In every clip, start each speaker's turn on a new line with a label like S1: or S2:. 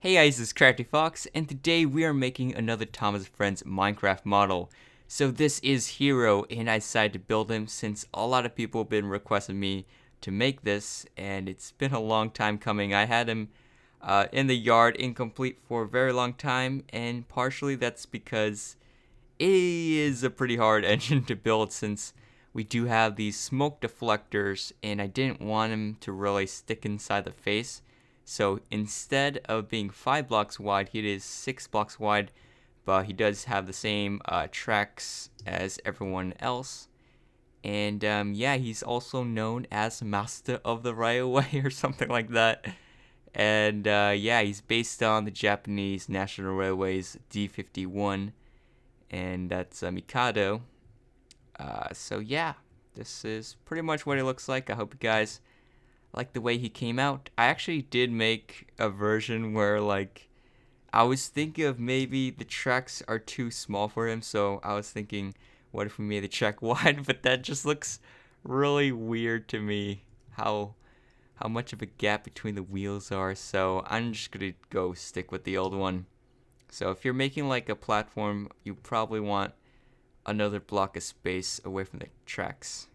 S1: Hey guys, this is CraftyFoxe, and today we are making another Thomas Friends Minecraft model. So this is Hiro, and I decided to build him since a lot of people have been requesting me to make this, and it's been a long time coming. I had him in the yard incomplete for a very long time, and partially that's because it is a pretty hard engine to build since we do have these smoke deflectors, and I didn't want him to really stick inside the face. So instead of being 5 blocks wide, he is 6 blocks wide, but he does have the same tracks as everyone else. And yeah, he's also known as Master of the Railway or something like that. And yeah, he's based on the Japanese National Railways D51, and that's Mikado. So yeah, this is pretty much what it looks like. I hope you guys like the way he came out. I actually did make a version where I was thinking of maybe the tracks are too small for him, so I was thinking what if we made the track wide, but that just looks really weird to me how much of a gap between the wheels are, so I'm just gonna go stick with the old one. So if you're making like a platform, you probably want another block of space away from the tracks.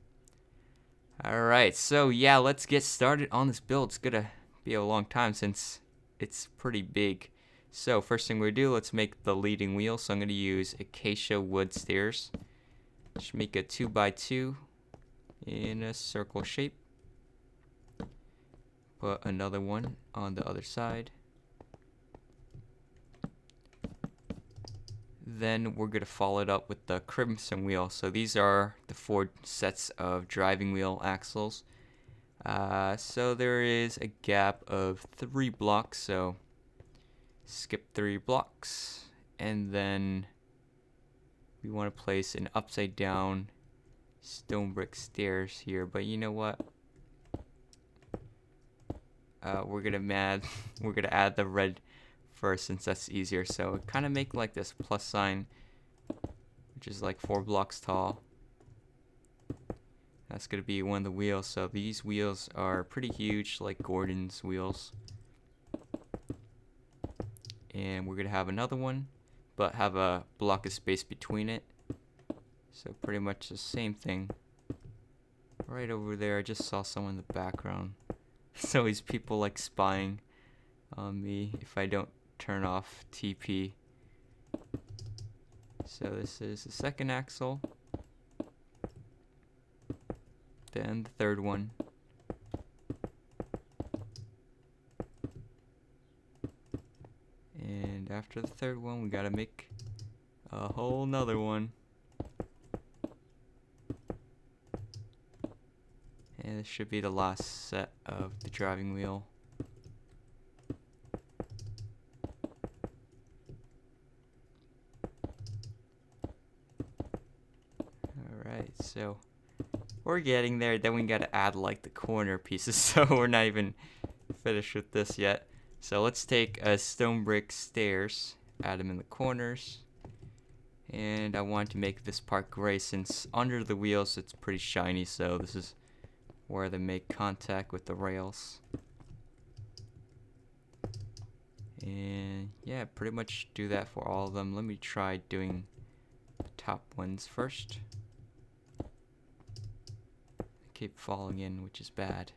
S1: Alright, so yeah, let's get started on this build. It's gonna be a long time since it's pretty big. So first thing we do, let's make the leading wheel. So I'm gonna use acacia wood stairs. Just make a 2x2 in a circle shape. Put another one on the other side. Then we're going to follow it up with the crimson wheel. So these are the 4 sets of driving wheel axles. So there is a gap of 3 blocks, so skip 3 blocks. And then we want to place an upside down stone brick stairs here. But you know what? We're gonna add the red first since that's easier. So kind of make like this plus sign, which is like 4 blocks tall. That's gonna be one of the wheels. So these wheels are pretty huge, like Gordon's wheels. And we're gonna have another one, but have a block of space between it. So pretty much the same thing. Right over there, I just saw someone in the background. So these people like spying on me if I don't turn off TP. So this is the second axle, then the third one, and after the third one we gotta make a whole nother one, and this should be the last set of the driving wheel. So we're getting there. Then we gotta add like the corner pieces, so we're not even finished with this yet. So let's take a stone brick stairs, add them in the corners, and I want to make this part gray since under the wheels it's pretty shiny, so this is where they make contact with the rails. And yeah, pretty much do that for all of them. Let me try doing the top ones first. Keep falling in, which is bad.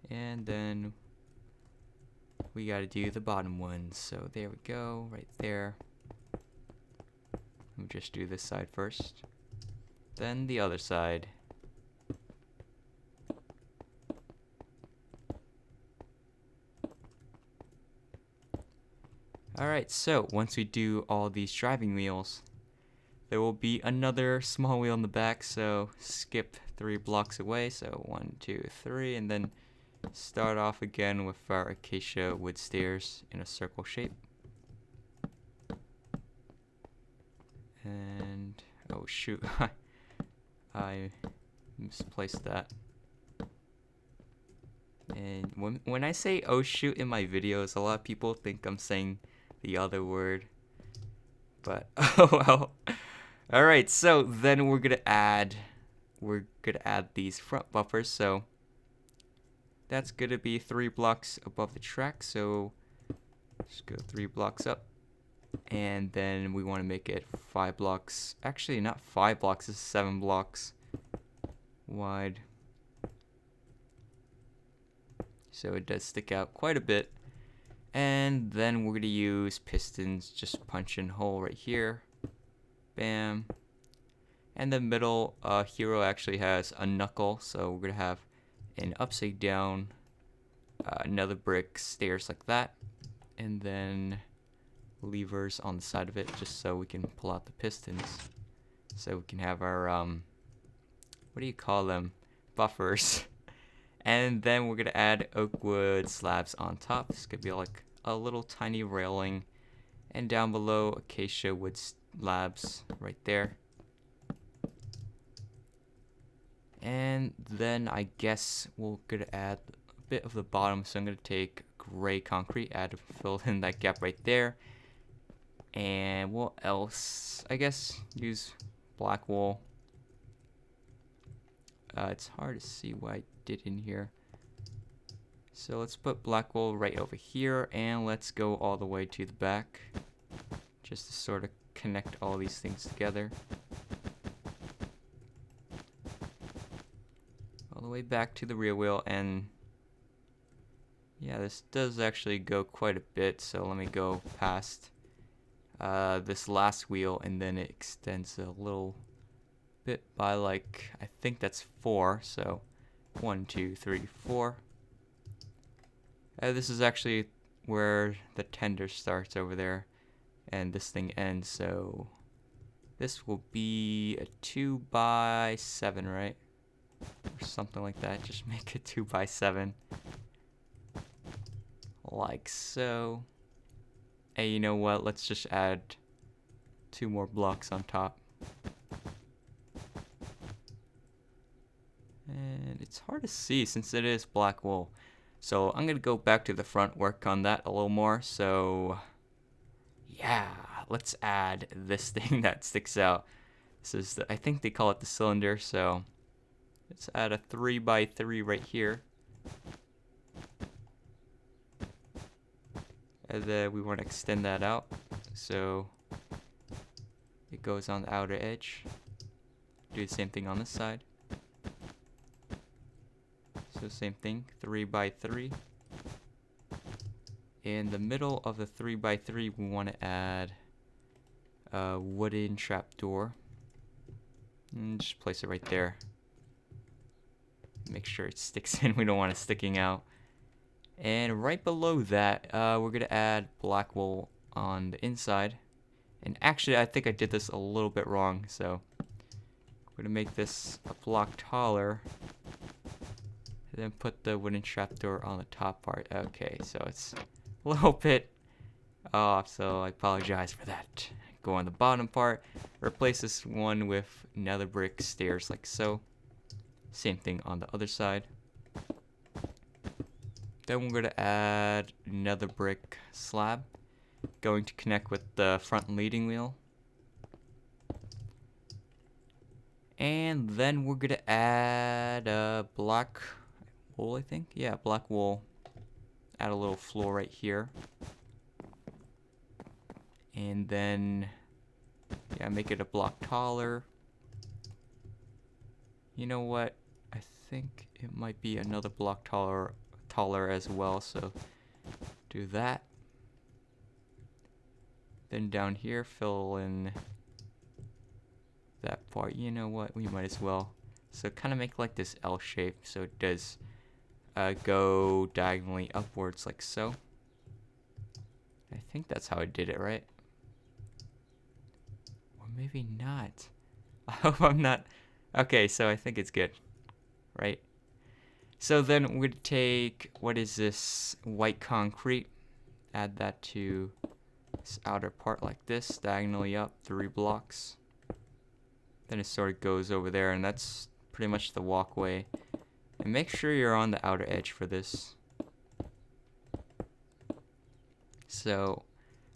S1: And then we gotta do the bottom ones. So there we go, right there. Let me just do this side first, then the other side. Alright, so once we do all these driving wheels, there will be another small wheel in the back, so skip 3 blocks away. So 1, 2, 3, and then start off again with our acacia wood stairs in a circle shape. And oh shoot, I misplaced that. And when I say oh shoot in my videos, a lot of people think I'm saying the other word, but oh well. Alright, so then we're gonna add these front buffers. So that's going to be 3 blocks above the track. So just go 3 blocks up. And then we want to make it 5 blocks. Actually, not 5 blocks, it's 7 blocks wide. So it does stick out quite a bit. And then we're going to use pistons. Just punch in hole right here. Bam. And the middle, Hiro actually has a knuckle. So we're going to have an upside down, another brick, stairs like that. And then levers on the side of it just so we can pull out the pistons. So we can have our, what do you call them? Buffers. And then we're going to add oak wood slabs on top. This could be like a little tiny railing. And down below, acacia wood slabs right there. And then I guess we're going to add a bit of the bottom. So I'm going to take gray concrete, fill in that gap right there. And what else? I guess use black wool. It's hard to see what I did in here. So let's put black wool right over here, and let's go all the way to the back, just to sort of connect all these things together. All the way back to the rear wheel, and yeah, this does actually go quite a bit, so let me go past this last wheel, and then it extends a little bit by, like, I think that's 4, so 1, 2, 3, 4. This is actually where the tender starts over there, and this thing ends, so this will be a 2 by 7, right? Or something like that. Just make it 2 by 7. Like so. Hey, you know what? Let's just add 2 more blocks on top. And it's hard to see since it is black wool. So I'm going to go back to the front, work on that a little more. So yeah, let's add this thing that sticks out. This is I think they call it the cylinder. So let's add a 3 by 3 right here. And then we want to extend that out. So it goes on the outer edge. Do the same thing on this side. So same thing, 3 by 3. In the middle of the 3 by 3, we want to add a wooden trapdoor. And just place it right there. Make sure it sticks in. We don't want it sticking out. And right below that, we're going to add black wool on the inside. And actually, I think I did this a little bit wrong. So we're going to make this a block taller. Then put the wooden trapdoor on the top part. Okay, so it's a little bit off, so I apologize for that. Go on the bottom part, replace this one with nether brick stairs like so. Same thing on the other side. Then we're going to add nether brick slab, going to connect with the front leading wheel. And then we're going to add a black wool, I think. Yeah, black wool. Add a little floor right here. And then, yeah, make it a block taller. You know what? I think it might be another block taller as well, so do that. Then down here, fill in that part. You know what? We might as well. So kind of make like this L shape, so it does go diagonally upwards like so. I think that's how I did it, right? Or maybe not. I hope I'm not. Okay, so I think it's good, right? So then we're going to take, what is this, white concrete, add that to this outer part like this, diagonally up 3 blocks. Then it sort of goes over there, and that's pretty much the walkway. And make sure you're on the outer edge for this. So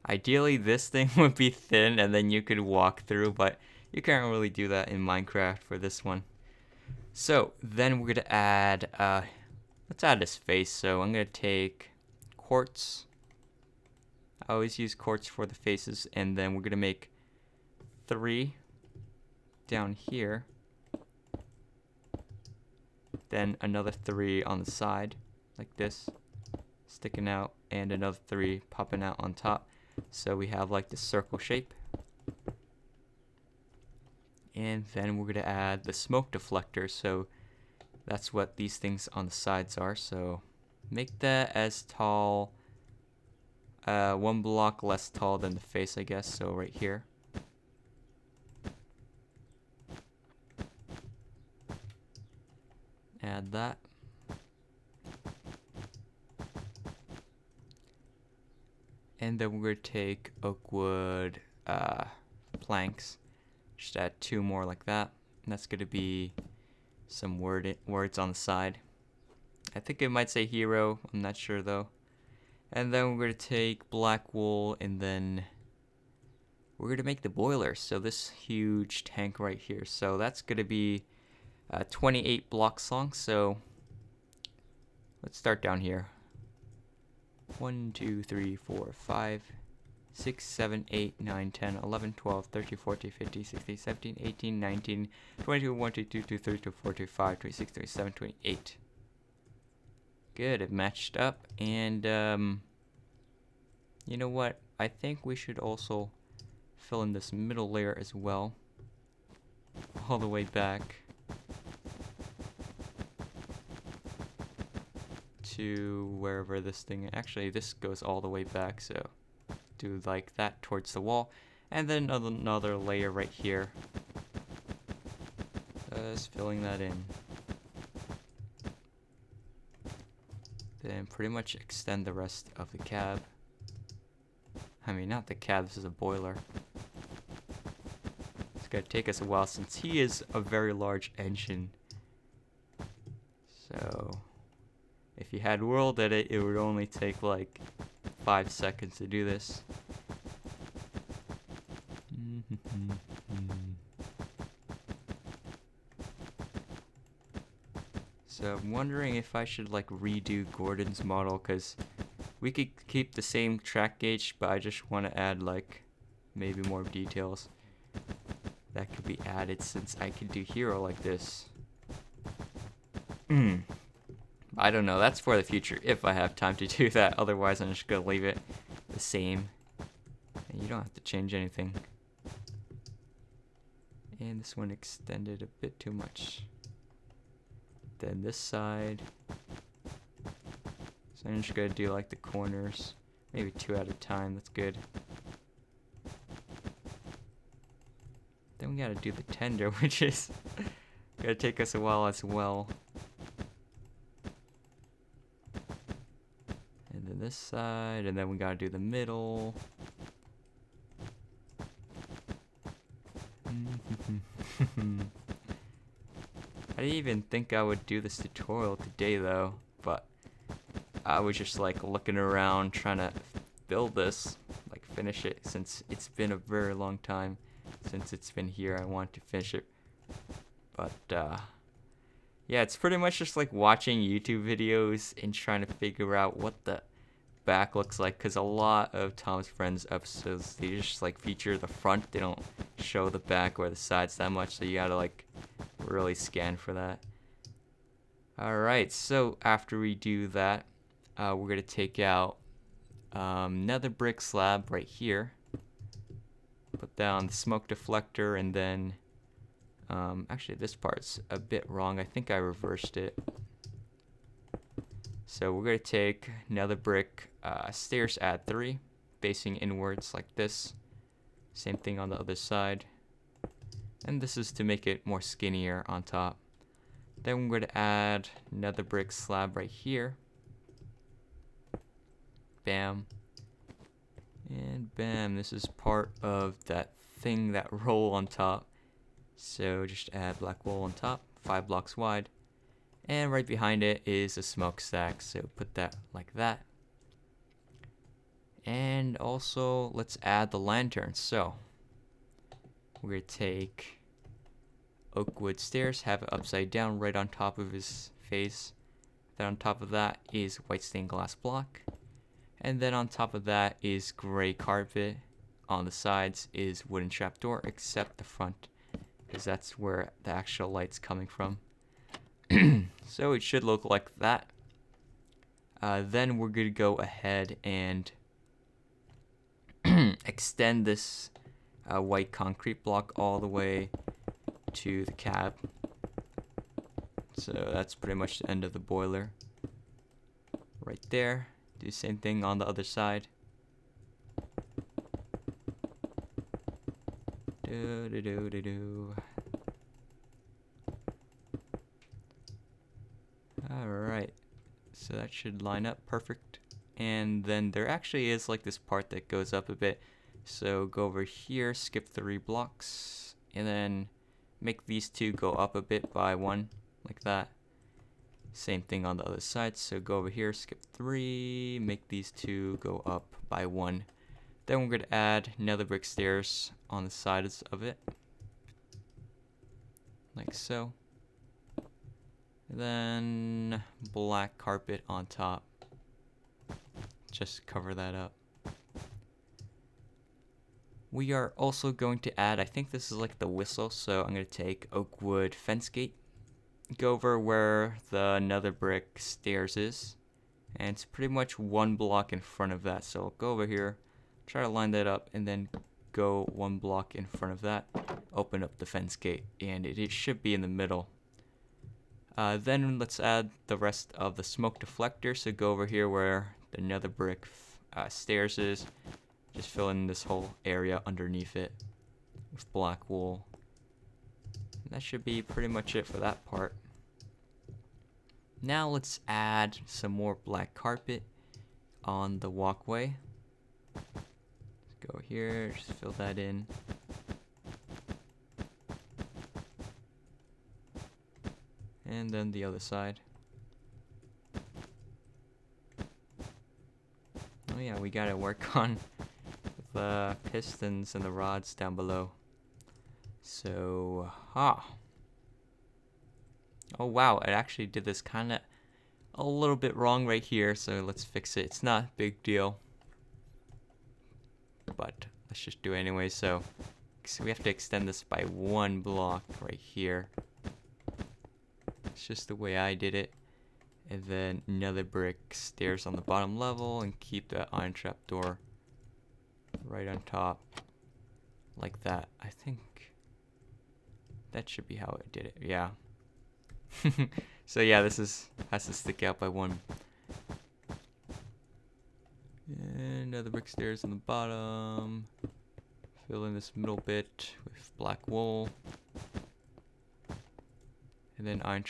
S1: ideally this thing would be thin and then you could walk through, but you can't really do that in Minecraft for this one. So then we're going to add, let's add his face. So I'm gonna take quartz. I always use quartz for the faces, and then we're gonna make 3 down here, then another 3 on the side like this, sticking out, and another 3 popping out on top, so we have like the circle shape. And then we're gonna add the smoke deflector, so that's what these things on the sides are. So make that as tall, 1 block less tall than the face, I guess, so right here. Add that. And then we're going to take oak wood planks. Just add 2 more like that. And that's going to be some words on the side. I think it might say Hiro. I'm not sure though. And then we're going to take black wool, and then we're going to make the boiler. So this huge tank right here. So that's going to be 28 blocks long. So let's start down here. 1, 2, 3, 4, 5, 6, 7, 8, 9, 10, 11, 12, 13, 14, 15, 16, 17, 18, 19, 22, 1, 2, 2, 3, 4, 25, 26, 27, 28. Good, it matched up. And you know what? I think we should also fill in this middle layer as well, all the way back to wherever this thing, actually this goes all the way back, so do like that towards the wall, and then another layer right here, just filling that in. Then pretty much extend the rest of the cab. I mean, not the cab, this is a boiler. It's gonna take us a while since he is a very large engine. So if you had World Edit, it would only take like 5 seconds to do this. So I'm wondering if I should like redo Gordon's model, because we could keep the same track gauge, but I just want to add like maybe more details that could be added, since I could do Hiro like this. I don't know, that's for the future if I have time to do that. Otherwise I'm just gonna leave it the same, and you don't have to change anything. And this one extended a bit too much. Then this side, so I'm just gonna do like the corners, maybe 2 at a time. That's good. Then we gotta do the tender, which is gonna take us a while as well. And then this side, and then we gotta do the middle. I didn't even think I would do this tutorial today though, but I was just like looking around trying to build this, like finish it, since it's been a very long time since it's been here. I want to finish it, but yeah, it's pretty much just like watching YouTube videos and trying to figure out what the back looks like, because a lot of Tom's Friends episodes, they just like feature the front, they don't show the back or the sides that much, so you gotta like really scan for that. Alright, so after we do that, we're gonna take out another brick slab right here, put that on the smoke deflector, and then actually this part's a bit wrong, I think I reversed it. So we're going to take another brick, stairs, add 3, facing inwards like this. Same thing on the other side. And this is to make it more skinnier on top. Then we're going to add another brick slab right here. Bam. And bam, this is part of that thing, that roll on top. So just add black wool on top, 5 blocks wide. And right behind it is a smokestack, so put that like that. And also, let's add the lantern. So we're going to take oak wood stairs, have it upside down right on top of his face. Then on top of that is white stained glass block. And then on top of that is gray carpet. On the sides is wooden trapdoor, except the front, because that's where the actual light's coming from. So it should look like that. Then we're going to go ahead and extend this white concrete block all the way to the cab. So that's pretty much the end of the boiler. Right there. Do the same thing on the other side. Alright, so that should line up perfect. And then there actually is like this part that goes up a bit. So go over here, skip 3 blocks, and then make these two go up a bit by 1, like that. Same thing on the other side, so go over here, skip 3, make these two go up by 1. Then we're going to add nether brick stairs on the sides of it, like so. Then black carpet on top, just cover that up. We are also going to add, I think this is like the whistle, so I'm going to take oak wood fence gate, go over where the nether brick stairs is, and it's pretty much 1 block in front of that. So I'll go over here, try to line that up, and then go 1 block in front of that, open up the fence gate, and it should be in the middle. Then let's add the rest of the smoke deflector. So go over here where the nether brick stairs is, just fill in this whole area underneath it with black wool. And that should be pretty much it for that part. Now let's add some more black carpet on the walkway. Let's go here, just fill that in. And then the other side. Oh yeah, we gotta work on the pistons and the rods down below. So, oh wow, I actually did this kind of a little bit wrong right here, so let's fix it. It's not a big deal, but let's just do it anyway. So we have to extend this by 1 block right here. It's just the way I did it. And then nether brick stairs on the bottom level, and keep the iron trap door right on top, like that. I think that should be how I did it. Yeah. So yeah, this has to stick out by 1. And nether brick stairs on the bottom. Fill in this middle bit with black wool. And then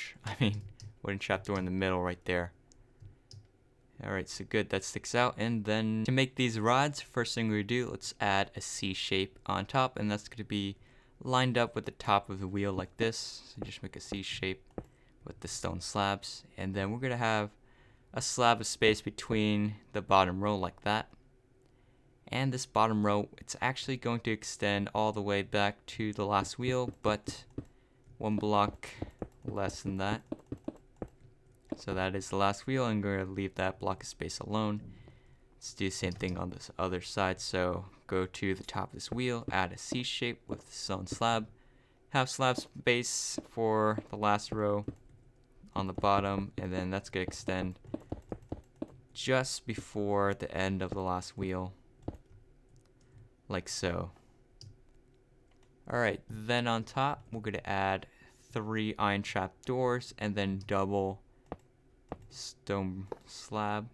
S1: wooden trapdoor in the middle right there. Alright, so good, that sticks out. And then to make these rods, first thing we do, let's add a C shape on top, and that's going to be lined up with the top of the wheel like this. So just make a C shape with the stone slabs, and then we're going to have a slab of space between the bottom row like that. And this bottom row, it's actually going to extend all the way back to the last wheel, but 1 block less than that. So that is the last wheel. I'm going to leave that block of space alone. Let's do the same thing on this other side. So go to the top of this wheel, add a C shape with the stone slab, have slab space for the last row on the bottom, and then that's going to extend just before the end of the last wheel, like so. Alright, then on top we're going to add 3 iron trap doors, and then double stone slab,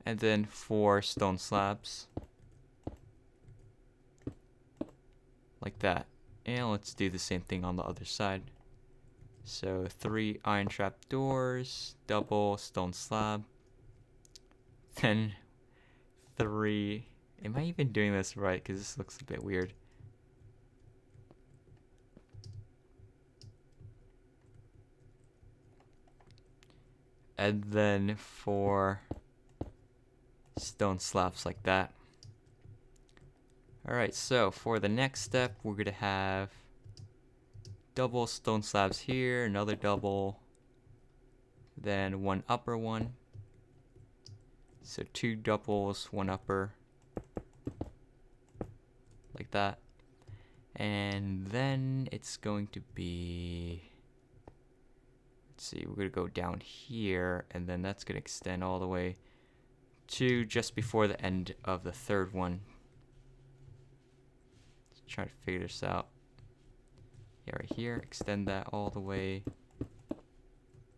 S1: and then 4 stone slabs, like that. And let's do the same thing on the other side. So 3 iron trap doors, double stone slab, then 3. Am I even doing this right? Because this looks a bit weird. And then 4 stone slabs like that. Alright, so for the next step, we're going to have double stone slabs here, another double, then one upper one. So 2 doubles, 1 upper, like that. And then it's going to be, let's see, we're gonna go down here, and then that's gonna extend all the way to just before the end of the 3rd one. Let's try to figure this out. Yeah, right here, extend that all the way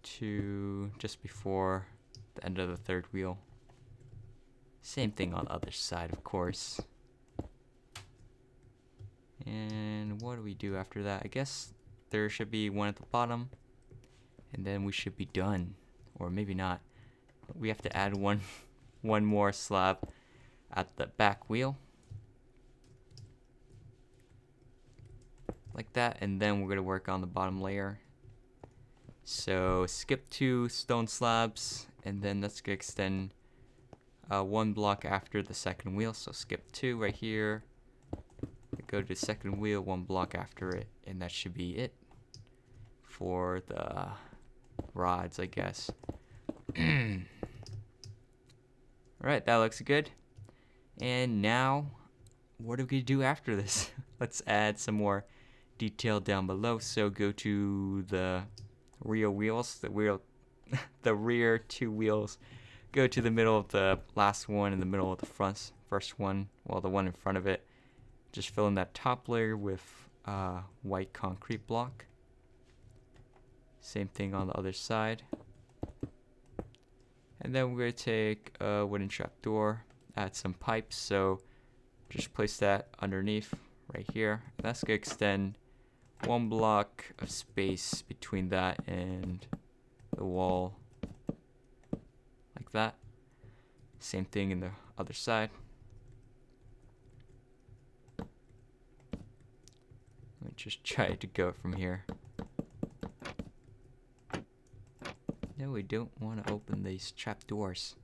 S1: to just before the end of the 3rd wheel. Same thing on the other side, of course. And what do we do after that? I guess there should be one at the bottom, and then we should be done. Or maybe not. We have to add one more slab at the back wheel, like that, and then we're gonna work on the bottom layer. So skip 2 stone slabs, and then that's gonna extend 1 block after the 2nd wheel. So skip 2 right here, go to the 2nd wheel, 1 block after it, and that should be it for the rods, I guess. Alright, that looks good. And now, what are we gonna do after this? Let's add some more detail down below. So go to the rear wheels, the rear 2 wheels. Go to the middle of the last one, in the middle of the first one, well, the one in front of it. Just fill in that top layer with white concrete block. Same thing on the other side. And then we're going to take a wooden trapdoor, add some pipes. So just place that underneath right here. And that's going to extend 1 block of space between that and the wall, like that. Same thing in the other side. Let me just try to go from here. No, we don't want to open these trapdoors.